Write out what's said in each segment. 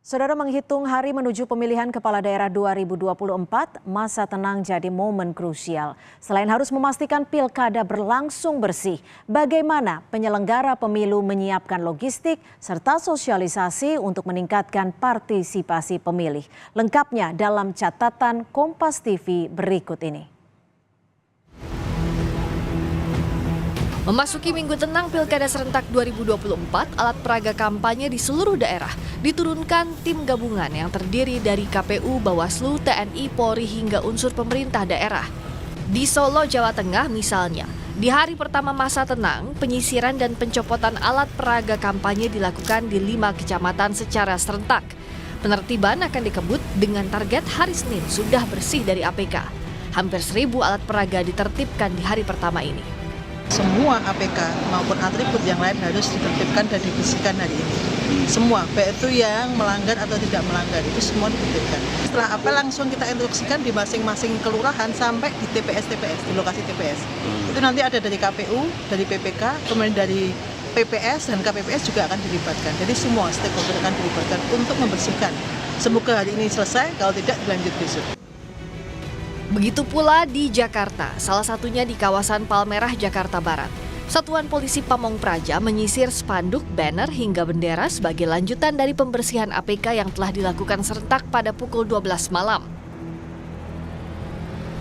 Saudara, menghitung hari menuju pemilihan kepala daerah 2024, masa tenang jadi momen krusial. Selain harus memastikan pilkada berlangsung bersih, bagaimana penyelenggara pemilu menyiapkan logistik serta sosialisasi untuk meningkatkan partisipasi pemilih. Lengkapnya dalam catatan Kompas TV berikut ini. Memasuki Minggu Tenang Pilkada Serentak 2024, alat peraga kampanye di seluruh daerah diturunkan tim gabungan yang terdiri dari KPU, Bawaslu, TNI, Polri hingga unsur pemerintah daerah. Di Solo, Jawa Tengah misalnya, di hari pertama masa tenang, penyisiran dan pencopotan alat peraga kampanye dilakukan di 5 kecamatan secara serentak. Penertiban akan dikebut dengan target hari Senin sudah bersih dari APK. Hampir 1.000 alat peraga ditertibkan di hari pertama ini. Semua APK maupun atribut yang lain harus ditertibkan dan dibersihkan hari ini. Semua, baik itu yang melanggar atau tidak melanggar, itu semua ditertibkan. Setelah apa langsung kita instruksikan di masing-masing kelurahan sampai di TPS, di lokasi TPS. Itu nanti ada dari KPU, dari PPK, kemudian dari PPS dan KPPS juga akan dilibatkan. Jadi semua stakeholder akan dilibatkan untuk membersihkan. Semoga hari ini selesai, kalau tidak dilanjut besok. Begitu pula di Jakarta, salah satunya di kawasan Palmerah, Jakarta Barat. Satuan Polisi Pamong Praja menyisir spanduk, banner hingga bendera sebagai lanjutan dari pembersihan APK yang telah dilakukan serentak pada pukul 12 malam.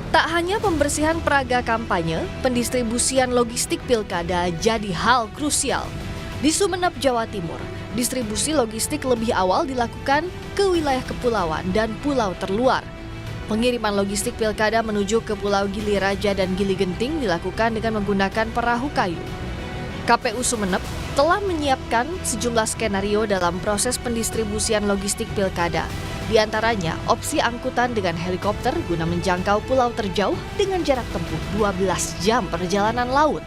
Tak hanya pembersihan peraga kampanye, pendistribusian logistik pilkada jadi hal krusial. Di Sumeneb, Jawa Timur, distribusi logistik lebih awal dilakukan ke wilayah kepulauan dan pulau terluar. Pengiriman logistik pilkada menuju ke Pulau Gili Raja dan Gili Genting dilakukan dengan menggunakan perahu kayu. KPU Sumeneb telah menyiapkan sejumlah skenario dalam proses pendistribusian logistik pilkada. Di antaranya opsi angkutan dengan helikopter guna menjangkau pulau terjauh dengan jarak tempuh 12 jam perjalanan laut.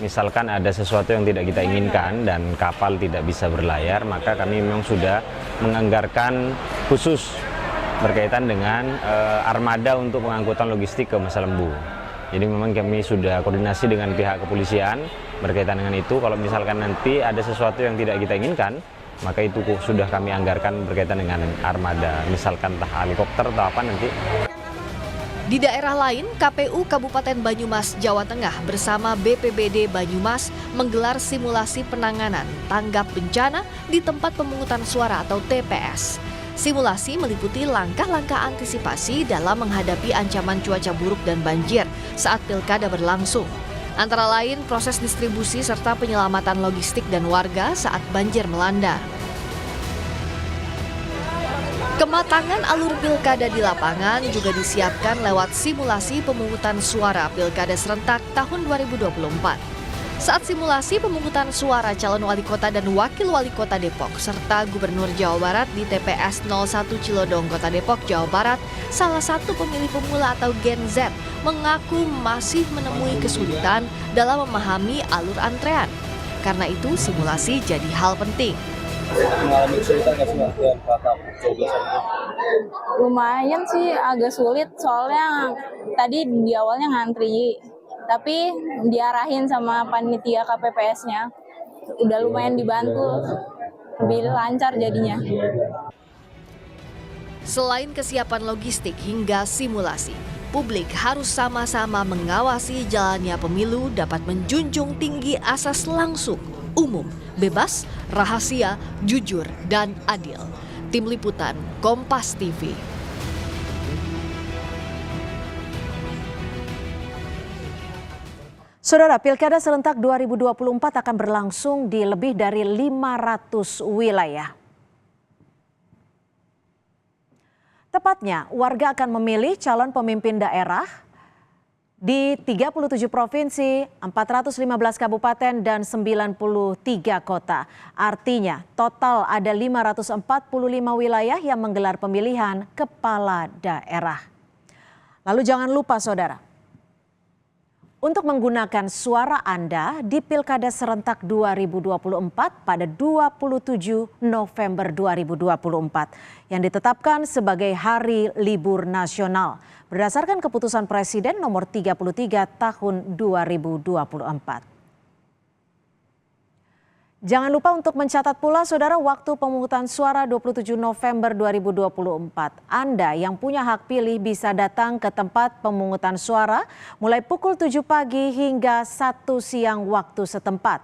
Misalkan ada sesuatu yang tidak kita inginkan dan kapal tidak bisa berlayar, maka kami memang sudah menganggarkan khusus berkaitan dengan armada untuk pengangkutan logistik ke Masa Lembu. Jadi memang kami sudah koordinasi dengan pihak kepolisian berkaitan dengan itu. Kalau misalkan nanti ada sesuatu yang tidak kita inginkan, maka itu sudah kami anggarkan berkaitan dengan armada, misalkan entah helikopter atau apa nanti. Di daerah lain, KPU Kabupaten Banyumas, Jawa Tengah bersama BPBD Banyumas menggelar simulasi penanganan tanggap bencana di tempat pemungutan suara atau TPS. Simulasi meliputi langkah-langkah antisipasi dalam menghadapi ancaman cuaca buruk dan banjir saat pilkada berlangsung. Antara lain proses distribusi serta penyelamatan logistik dan warga saat banjir melanda. Kematangan alur pilkada di lapangan juga disiapkan lewat simulasi pemungutan suara pilkada serentak tahun 2024. Saat simulasi pemungutan suara calon wali kota dan wakil wali kota Depok serta Gubernur Jawa Barat di TPS 01 Cilodong, Kota Depok, Jawa Barat, salah satu pemilih pemula atau Gen Z mengaku masih menemui kesulitan dalam memahami alur antrean. Karena itu simulasi jadi hal penting. Mengalami kesulitan nggak sih latihan kata coblosan itu? Lumayan sih agak sulit soalnya tadi di awalnya ngantri. Tapi diarahin sama panitia KPPS-nya, udah lumayan dibantu, lebih lancar jadinya. Selain kesiapan logistik hingga simulasi, publik harus sama-sama mengawasi jalannya pemilu dapat menjunjung tinggi asas langsung, umum, bebas, rahasia, jujur, dan adil. Tim Liputan, Kompas TV. Saudara, Pilkada Serentak 2024 akan berlangsung di lebih dari 500 wilayah. Tepatnya, warga akan memilih calon pemimpin daerah di 37 provinsi, 415 kabupaten, dan 93 kota. Artinya, total ada 545 wilayah yang menggelar pemilihan kepala daerah. Lalu jangan lupa, saudara, untuk menggunakan suara Anda di Pilkada Serentak 2024 pada 27 November 2024 yang ditetapkan sebagai Hari Libur Nasional berdasarkan keputusan Presiden nomor 33 tahun 2024. Jangan lupa untuk mencatat pula saudara waktu pemungutan suara 27 November 2024. Anda yang punya hak pilih bisa datang ke tempat pemungutan suara mulai pukul 7 pagi hingga 1 siang waktu setempat.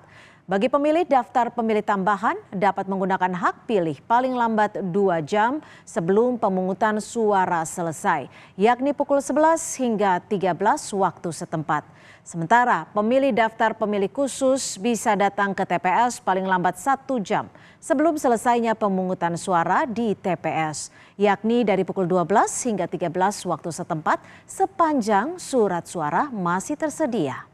Bagi pemilih daftar pemilih tambahan dapat menggunakan hak pilih paling lambat 2 jam sebelum pemungutan suara selesai, yakni pukul 11 hingga 13 waktu setempat. Sementara pemilih daftar pemilih khusus bisa datang ke TPS paling lambat 1 jam sebelum selesainya pemungutan suara di TPS, yakni dari pukul 12 hingga 13 waktu setempat sepanjang surat suara masih tersedia.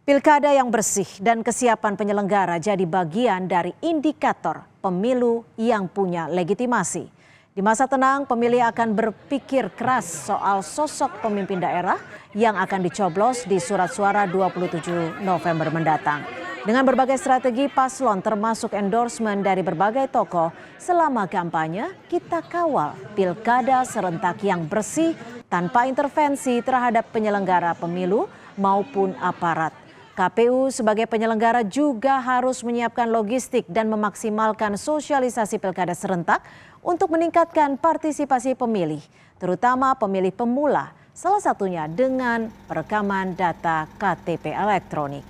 Pilkada yang bersih dan kesiapan penyelenggara jadi bagian dari indikator pemilu yang punya legitimasi. Di masa tenang, pemilih akan berpikir keras soal sosok pemimpin daerah yang akan dicoblos di surat suara 27 November mendatang. Dengan berbagai strategi paslon termasuk endorsement dari berbagai tokoh, selama kampanye kita kawal pilkada serentak yang bersih tanpa intervensi terhadap penyelenggara pemilu maupun aparat. KPU sebagai penyelenggara juga harus menyiapkan logistik dan memaksimalkan sosialisasi pilkada serentak untuk meningkatkan partisipasi pemilih, terutama pemilih pemula, salah satunya dengan perekaman data KTP elektronik.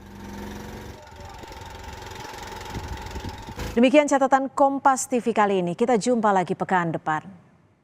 Demikian catatan Kompas TV kali ini, kita jumpa lagi pekan depan.